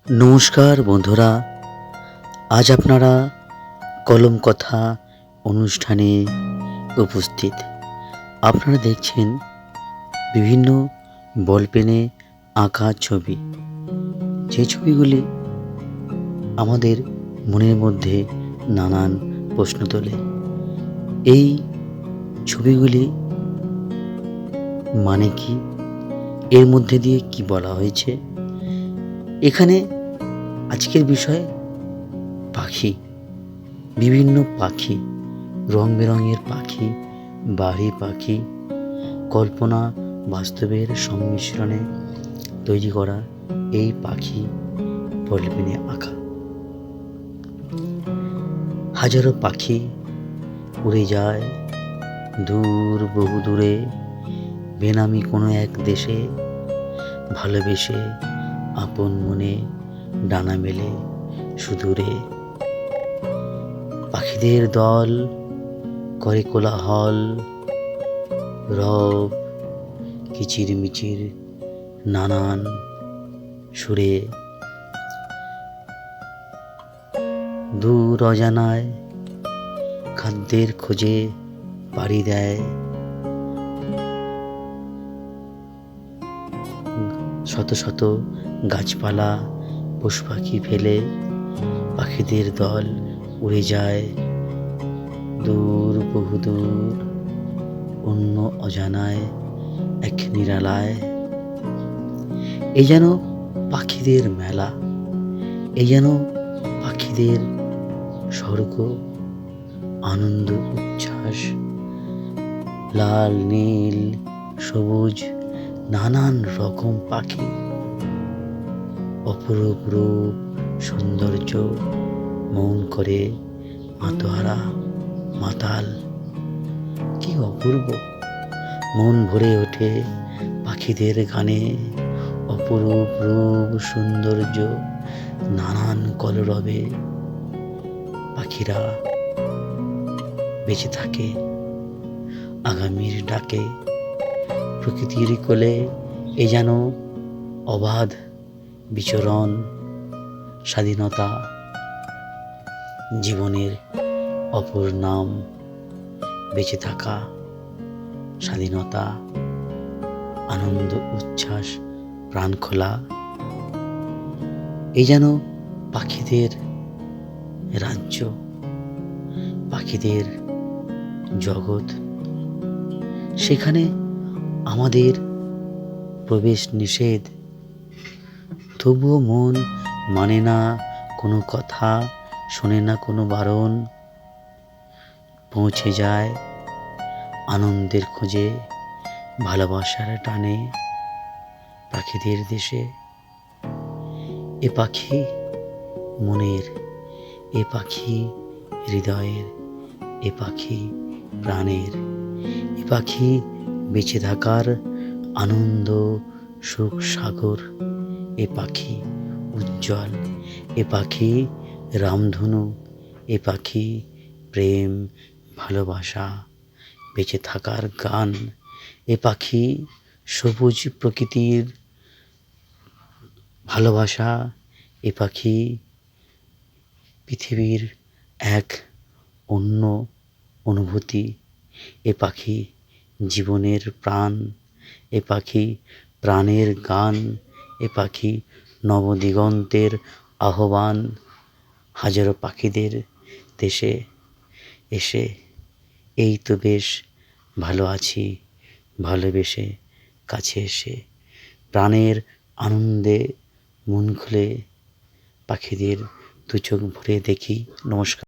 নমস্কার বন্ধুরা, আজ আপনারা কলম কথা অনুষ্ঠানে উপস্থিত। আপনারা দেখছেন বিভিন্ন বল পেনে আঁকা ছবি, যে ছবিগুলি আমাদের মনের মধ্যে নানান প্রশ্ন তোলে। এই ছবিগুলি মানে কি, এর মধ্যে দিয়ে কি বলা হয়েছে? এখানে আজকের বিষয় পাখি, বিভিন্ন পাখি, রং বেরঙের পাখি, বাড়ি পাখি, কল্পনা বাস্তবের সংমিশ্রণে তৈরি করা এই পাখি বল পেনে আঁকা। হাজারো পাখি উড়ে যায় দূর, বহু দূরে, বেনামি কোনো এক দেশে, ভালোবেসে আপন মনে ডানা মেলে সুদূরে। পাখিদের দল করে কোলাহল, রব কিচিরমিচির নানান সুরে। দূর অজানায় খাদ্যের খোঁজে পাড়ি দেয়, শত শত গাছপালা পশু পাখি ফেলে পাখিদের দল উড়ে যায় দূর, বহুদূর, অন্য অজানায় এক নিরালায়। এই যেন পাখিদের মেলা, এই যেন পাখিদের স্বর্গ, আনন্দ উচ্ছ্বাস, লাল নীল সবুজ নানান রকম পাখি, অপরূপ রূপ সৌন্দর্য মন করে মাতোহারা মাতাল। কি অপূর্ব, মন ভরে ওঠে পাখিদের গানে, অপরূপ রূপ সৌন্দর্য নানান কলরবে পাখিরা বেঁচে থাকে আগামীর ডাকে। প্রকৃতির কোলে এ যেন অবাধ বিচরণ, স্বাধীনতা জীবনের অপর নাম, বেঁচে থাকা, স্বাধীনতা, আনন্দ উচ্ছ্বাস, প্রাণ খোলা। এই যেন পাখিদের রাজ্য, পাখিদের জগৎ। সেখানে আমাদের প্রবেশ নিষেধ, তবুও মন মানে না কোনো কথা, শোনে না কোনো বারণ, পৌঁছে যায় আনন্দের খোঁজে, ভালোবাসার টানে পাখিদের দেশে। এ পাখি মনের, এ পাখি হৃদয়ের, এ পাখি প্রাণের, এ পাখি বেঁচে থাকার আনন্দ সুখ সাগর। এ পাখি উজ্জ্বল, এ পাখি রামধনু, এ পাখি প্রেম ভালোবাসা, বেঁচে থাকার গান। এ পাখি সবুজ প্রকৃতির ভালোবাসা, এ পাখি পৃথিবীর এক অন্য অনুভূতি। এ পাখি জীবনের প্রাণ, এ পাখি প্রাণের গান, এ পাখি নবদিগন্তের আহ্বান। হাজারো পাখিদের দেশে এসে এই তো বেশ ভালো আছি, ভালোবেসে কাছে এসে প্রাণের আনন্দে মন খুলে পাখিদের দু চোখ ভরে দেখি। নমস্কার।